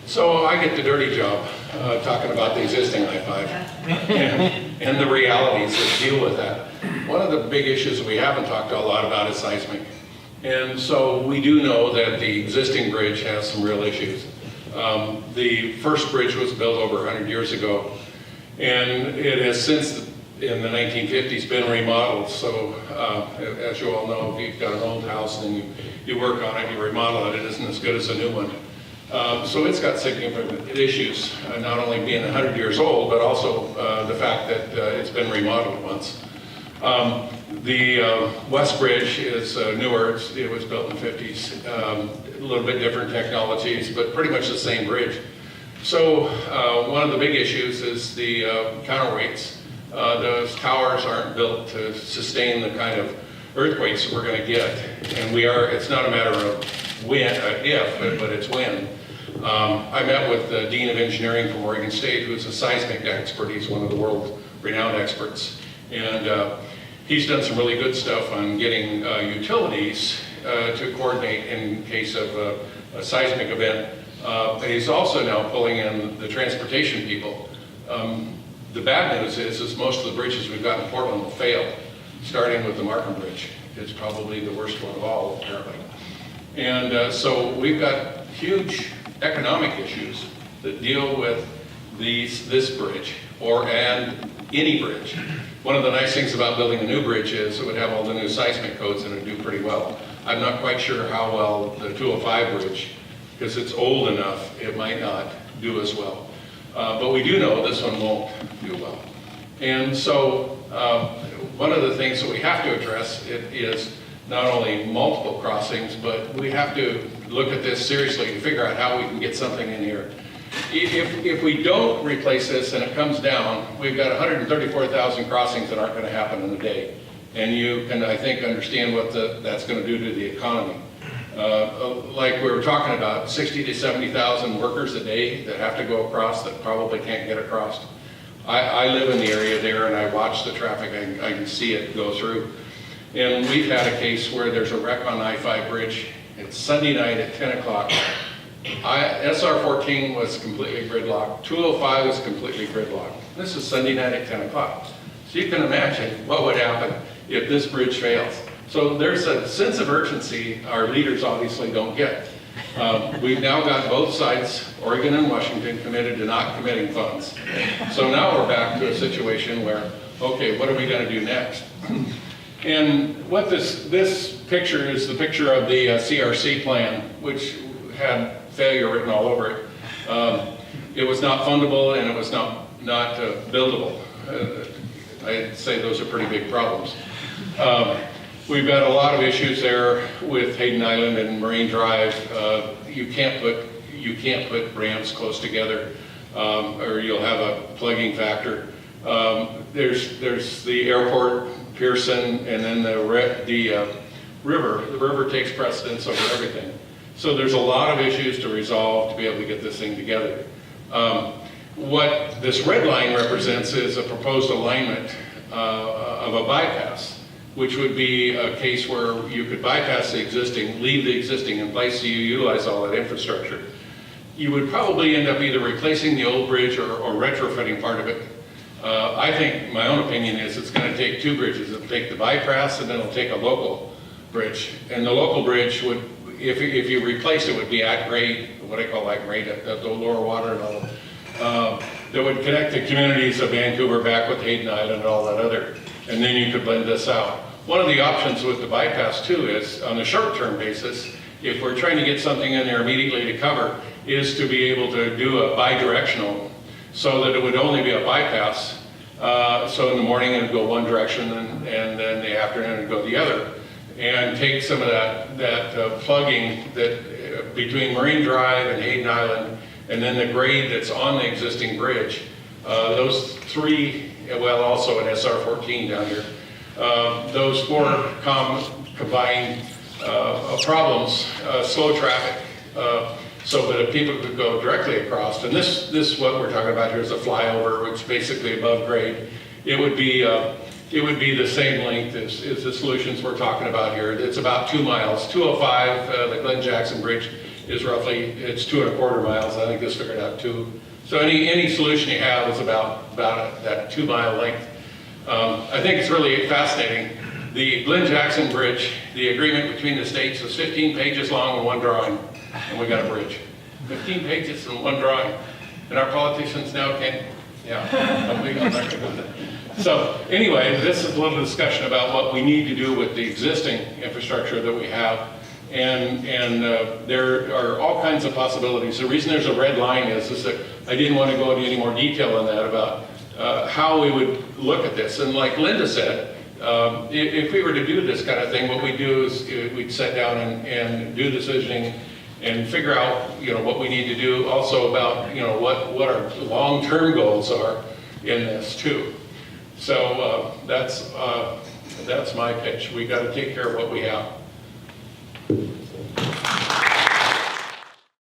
So I get the dirty job talking about the existing I-5 and the realities that deal with that. One of the big issues we haven't talked a lot about is seismic. And so we do know that the existing bridge has some real issues. The first bridge was built over 100 years ago, and it has since, in the 1950s, been remodeled. So as you all know, if you've got an old house and you work on it, you remodel it, it isn't as good as a new one. So it's got significant issues, not only being 100 years old, but also the fact that it's been remodeled once. The West Bridge is newer. It was built in the 50s. A little bit different technologies, but pretty much the same bridge. So one of the big issues is the counterweights. Those towers aren't built to sustain the kind of earthquakes that we're going to get. And it's not a matter of when, if, but it's when. I met with the Dean of Engineering from Oregon State, who's a seismic expert. He's one of the world-renowned experts. And he's done some really good stuff on getting utilities to coordinate in case of a seismic event. And he's also now pulling in the transportation people. The bad news is most of the bridges we've got in Portland will fail, starting with the Markham Bridge. It's probably the worst one of all, apparently. And so we've got huge economic issues that deal with this bridge, and any bridge. One of the nice things about building a new bridge is it would have all the new seismic codes and it would do pretty well. I'm not quite sure how well the 205 bridge, because it's old enough, it might not do as well. But we do know this one won't do well. And so one of the things that we have to address is not only multiple crossings, but we have to look at this seriously and figure out how we can get something in here. If we don't replace this and it comes down, we've got 134,000 crossings that aren't going to happen in a day. And you can, I think, understand what that's going to do to the economy. Like we were talking about, 60 to 70,000 workers a day that have to go across that probably can't get across. I live in the area there and I watch the traffic. I can see it go through. And we've had a case where there's a wreck on I-5 bridge. It's Sunday night at 10 o'clock. SR-14 was completely gridlocked. 205 was completely gridlocked. This is Sunday night at 10 o'clock. So you can imagine what would happen if this bridge fails. So there's a sense of urgency our leaders obviously don't get. We've now got both sides, Oregon and Washington, committed to not committing funds. So now we're back to a situation where, okay, what are we going to do next? And what this picture is the picture of the CRC plan, which had failure written all over it. It was not fundable and it was not buildable. I'd say those are pretty big problems. We've got a lot of issues there with Hayden Island and Marine Drive. You can't put ramps close together, or you'll have a plugging factor. There's the airport, Pearson, and then the river. The river takes precedence over everything. So there's a lot of issues to resolve to be able to get this thing together. What this red line represents is a proposed alignment of a bypass, which would be a case where you could bypass the existing, leave the existing in place so you utilize all that infrastructure. You would probably end up either replacing the old bridge or retrofitting part of it. I think, my own opinion is it's going to take two bridges. It'll take the bypass and then it'll take a local bridge. And the local bridge would, if you replace it, would be at grade, what I call at grade, at the lower water level. That would connect the communities of Vancouver back with Hayden Island and all that other, and then you could blend this out. One of the options with the bypass too is, on a short-term basis, if we're trying to get something in there immediately to cover, is to be able to do a bi-directional, so that it would only be a bypass. So in the morning it would go one direction, and then the afternoon it would go the other, and take some of that plugging that between Marine Drive and Hayden Island, and then the grade that's on the existing bridge. Those three, well, also an SR-14 down here, those four combined problems slow traffic, so that if people could go directly across, and this what we're talking about here is a flyover, which is basically above grade. It would be the same length as the solutions we're talking about here. It's about 2 miles. 205, the Glen Jackson Bridge, is roughly, it's 2.25 miles. I think this figured out 2. So any solution you have is about that 2 mile length. I think it's really fascinating. The Glenn-Jackson Bridge, the agreement between the states was 15 pages long and one drawing, and we got a bridge. 15 pages and one drawing. And our politicians now can't, I'm not gonna do that. So anyway, this is a little discussion about what we need to do with the existing infrastructure that we have. And there are all kinds of possibilities. The reason there's a red line is that I didn't want to go into any more detail on that about how we would look at this. And like Linda said, if we were to do this kind of thing, what we do is we'd sit down and do decisioning and figure out, what we need to do. Also about, what our long-term goals are in this too. So that's my pitch. We got to take care of what we have.